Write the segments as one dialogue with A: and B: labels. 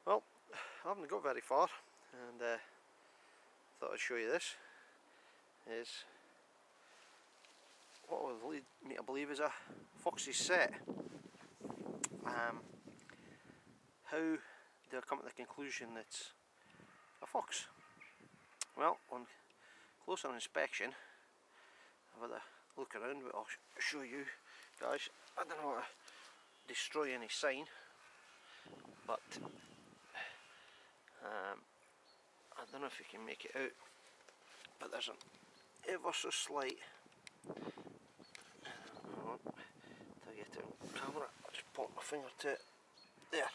A: Well, I haven't got very far, and thought I'd show you this. Is what would lead me to believe is a fox's set. How do I come to the conclusion that it's a fox? Well, on closer inspection, I've had a look around, but I'll show you guys. I don't want to destroy any sign, but I don't know if you can make it out, but there's an ever so slight, till I get it on camera, I'll just point my finger to it, there.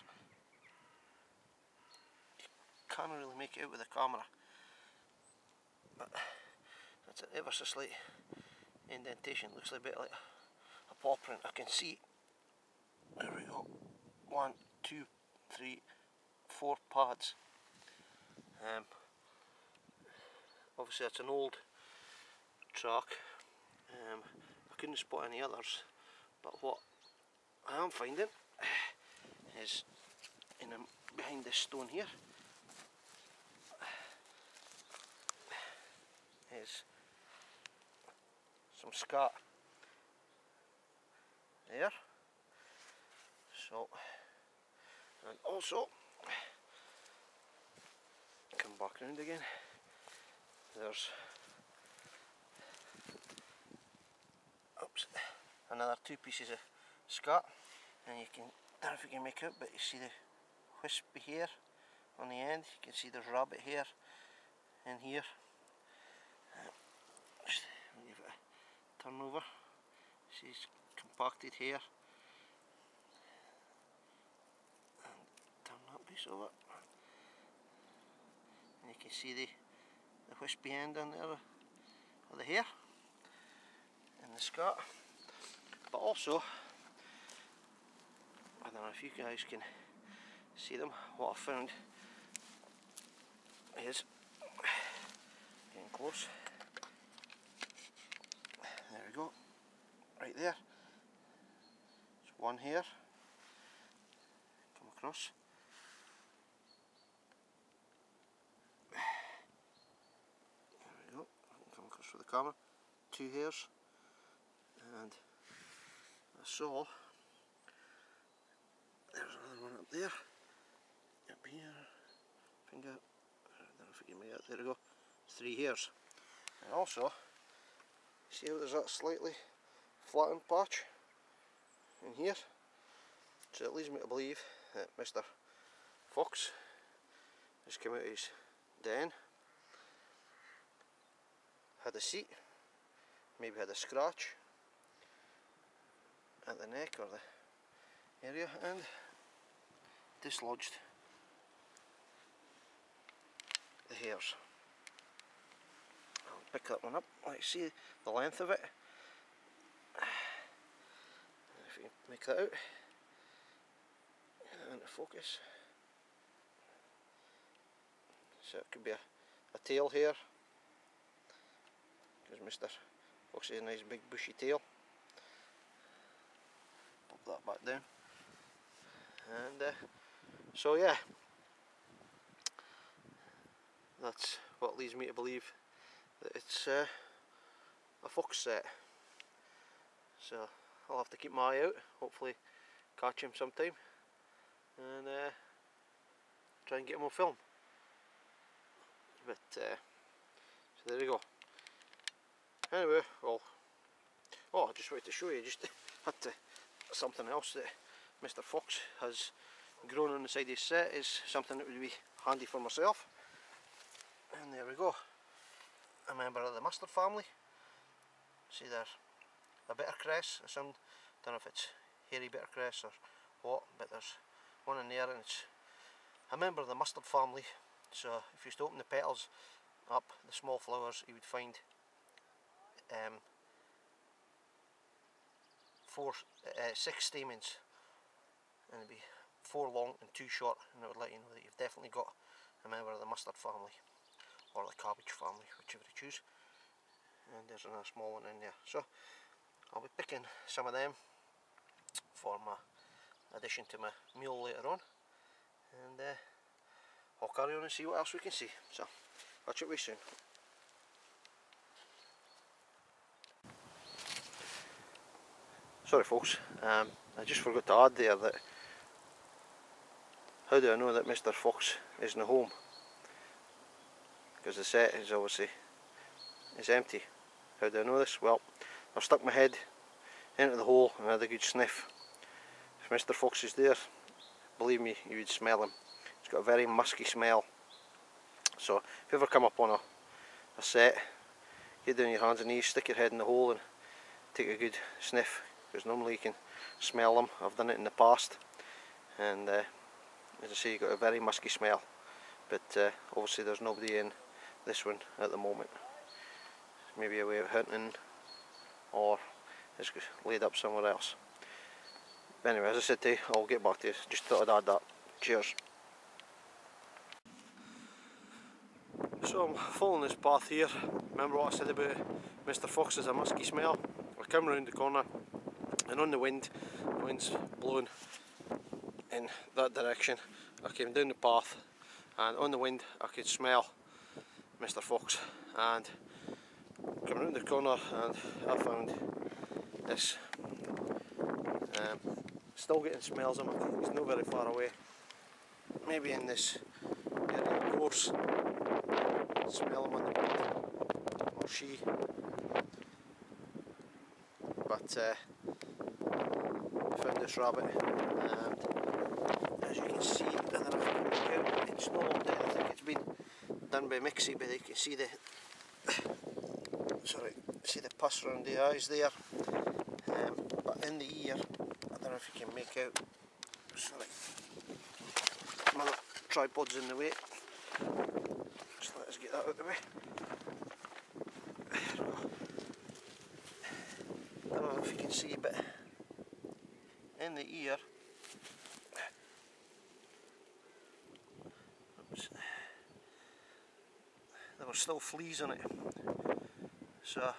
A: You can't really make it out with the camera, but that's an ever so slight indentation. Looks like a bit like a paw print. I can see, there we go, 1, 2, 3, 4 pads. Obviously that's an old track. I couldn't spot any others, but what I am finding is behind this stone here is some scat there. So, and also come back round again, there's another 2 pieces of scat, and you can, I don't know if you can make out, but you see the wispy hair on the end. You can see there's rabbit hair in here. Just give it a turn over. See it's compacted hair, and turn that piece over, and you can see the wispy end on there of the hair and the scat. But also, I don't know if you guys can see them, what I found is, getting close, there we go, right there, it's one hair, come across, there we go, I can come across with the camera, 2 hairs, and I saw, there's another one up there, up here, finger, I don't know if you can make it, there we go, 3 hairs. And also, see how there's that slightly flattened patch in here? So it leads me to believe that Mr. Fox has come out of his den, had a seat, maybe had a scratch at the neck or the area, and dislodged the hairs. I'll pick that one up. Let's see the length of it. If you can make that out, and focus. So it could be a tail hair, because Mr. Fox has a nice big bushy tail. Pop that back down, and so yeah, that's what leads me to believe that it's a fox set. So I'll have to keep my eye out, hopefully catch him sometime, and try and get him on film. But so there you go. Anyway, well, oh, I just wanted to show you, just had to, something else that Mr. Fox has grown on the side of his set is something that would be handy for myself. And there we go, a member of the mustard family. See there, a bittercress, don't know if it's hairy bittercress or what, but there's one in there, and it's a member of the mustard family. So if you used to open the petals up, the small flowers, you would find 6 stamens, and it'd be 4 long and 2 short, and it would let you know that you've definitely got a member of the mustard family, or the cabbage family, whichever you choose. And there's another small one in there. So I'll be picking some of them for my addition to my meal later on, and I'll carry on and see what else we can see. So, catch up with you soon. Sorry folks, I just forgot to add there that how do I know that Mr. Fox isn't home? Because the set is obviously empty. How do I know this? Well, I've stuck my head into the hole and had a good sniff. If Mr. Fox is there, believe me, you would smell him. It's got a very musky smell. So if you ever come up on a set, get down on your hands and knees, stick your head in the hole and take a good sniff, because normally you can smell them. I've done it in the past, and as I say, you got a very musky smell. But obviously there's nobody in this one at the moment. Maybe away out hunting, or it's laid up somewhere else. But anyway, as I said to you, I'll get back to you. Just thought I'd add that. Cheers. So I'm following this path here. Remember what I said about Mr. Fox has a musky smell? I come round the corner, and on the wind's blowing in that direction. I came down the path, and on the wind I could smell Mr. Fox, and come round the corner and I found this. Still getting smells of him. He's not very far away. Maybe in this area, of course. Smell him on the wind, or she. But I found this rabbit, and as you can see, it's no long dead. I think it's been done by Mixie, but you can see the pus around the eyes there. But in the ear, I don't know if you can make out. Sorry, my tripod's in the way. Just let us get that out of the way. I don't know if you can see, but in the ear, there were still fleas on it. So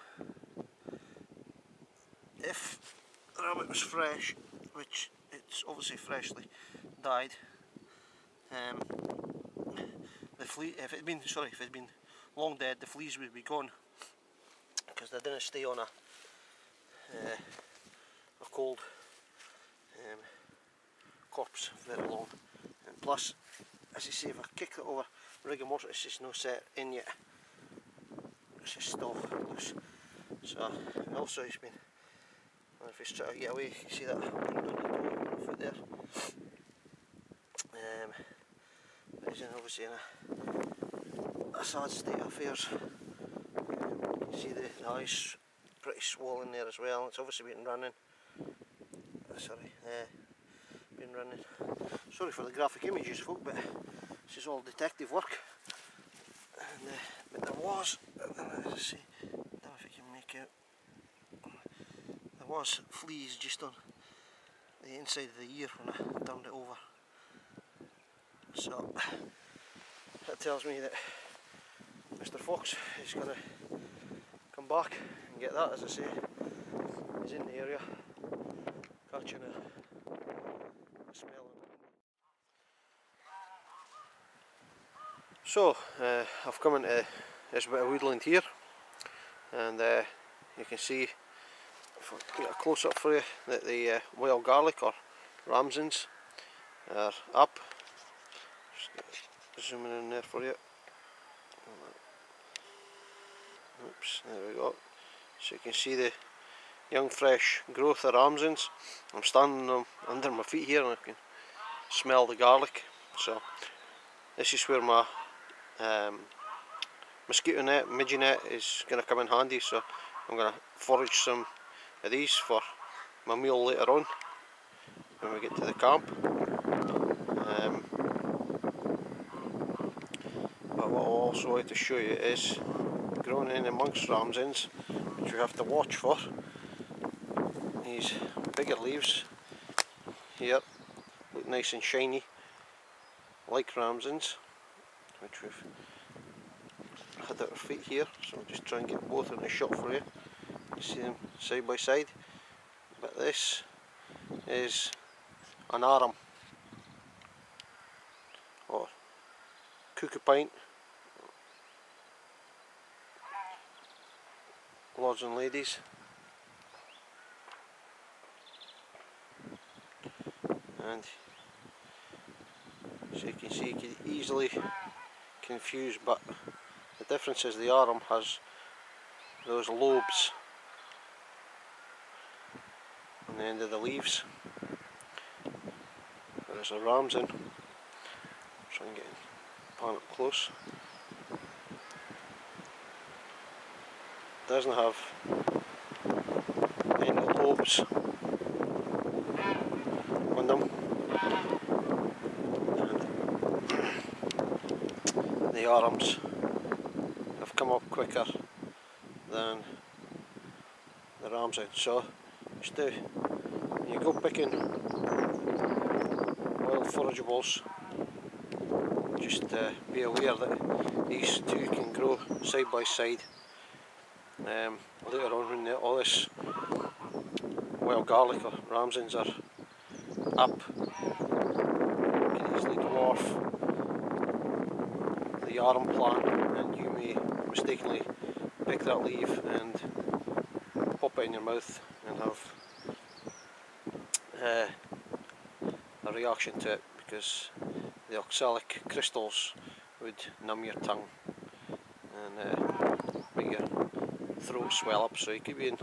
A: if the rabbit was fresh, which it's obviously freshly died, the flea, if it had been long dead, the fleas would be gone, because they didn't stay on a cold corpse very long. And plus, as you see, if I kick it over rigor mortis, it's just no set in yet. It's just still loose. So also he's been, if he's trying to get away, you can see that foot there. He's obviously in a sad state of affairs. You can see the eyes pretty swollen there as well. It's obviously been running. Been running. Sorry for the graphic images, folk, but this is all detective work. And, but there was, let's see, I don't know if you can make out. There was fleas just on the inside of the ear when I turned it over. So that tells me that Mr. Fox is going to come back and get that. As I say, he's in the area catching a smell. So I've come into this bit of woodland here, and you can see, if I get a close up for you, that the wild garlic or ramsons are up. Just zooming in there for you. Oops, there we go. So you can see the young fresh growth of ramsons. I'm standing them under my feet here and I can smell the garlic. So this is where my mosquito net, midgie net is going to come in handy. So I'm going to forage some of these for my meal later on when we get to the camp. But what I'll also like to show you is growing in amongst ramsons, which you have to watch for. These bigger leaves here look nice and shiny, like ramsons, which we've had at our feet here. So I'll just try and get both in the shot for you. You see them side by side. But this is an arum, or hook a pint. Lords and ladies. And as you can see, you can easily confuse, but the difference is the arm has those lobes on the end of the leaves, whereas the ram's in. Try and get pan up close. Doesn't have any lobes on them, and the arms have come up quicker than the ram's in. So just when you go picking wild forageables, just be aware that these two can grow side by side. Later on, when all this wild garlic or ramsons are up, you can easily dwarf the yarm plant, and you may mistakenly pick that leaf and pop it in your mouth and have a reaction to it, because the oxalic crystals would numb your tongue and make your throat swell up, so you could be in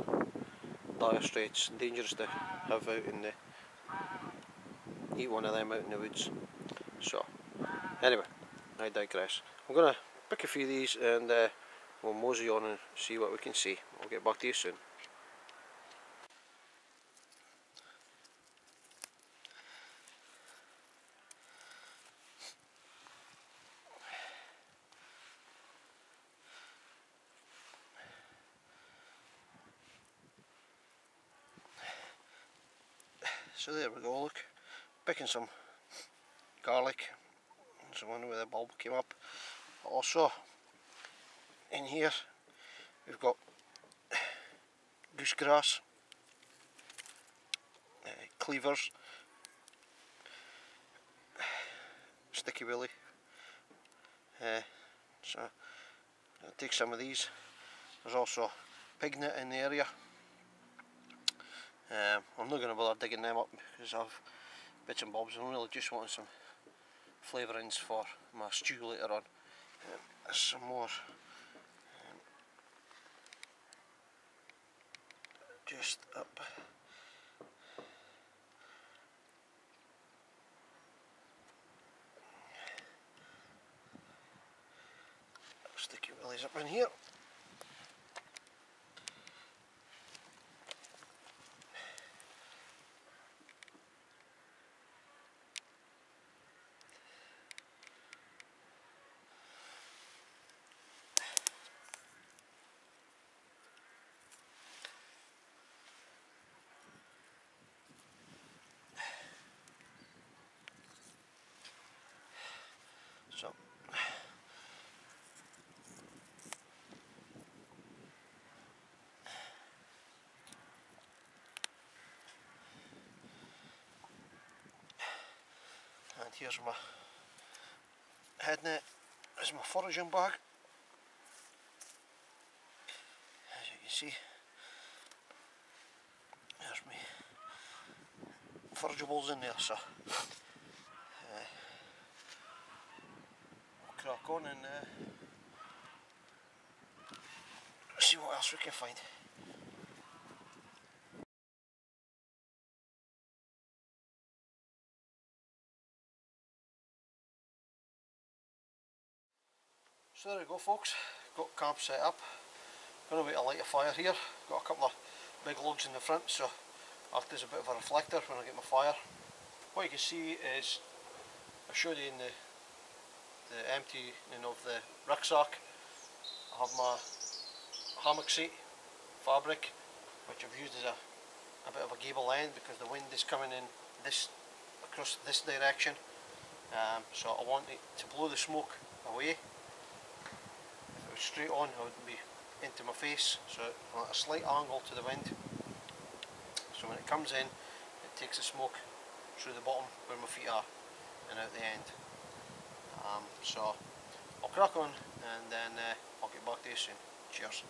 A: dire straits. Dangerous to have out in the eat one of them out in the woods. So anyway, I digress. I'm gonna pick a few of these and we'll mosey on and see what we can see. I'll get back to you soon. So there we go, look, picking some garlic. There's the one where the bulb came up. Also in here we've got goosegrass, cleavers, sticky willy. So I'll take some of these. There's also pignet in the area. I'm not going to bother digging them up because I've bits and bobs. I'm really just wanting some flavourings for my stew later on. There's some more just up. Sticky willies up in here. So and here's my head net. This is my foraging bag. As you can see, there's my forageables in there, so we'll crack on and see what else we can find. So there we go, folks, got camp set up. Gonna wait to light a fire here. Got a couple of big logs in the front, so act as a bit of a reflector when I get my fire. What you can see is, I showed you in the emptying of the rucksack, I have my hammock seat fabric, which I've used as a bit of a gable end because the wind is coming in across this direction. So I want it to blow the smoke away. If it was straight on, I would be into my face, so I want a slight angle to the wind, so when it comes in it takes the smoke through the bottom where my feet are and out the end. So I'll crack on and then I'll get back to you soon. Cheers.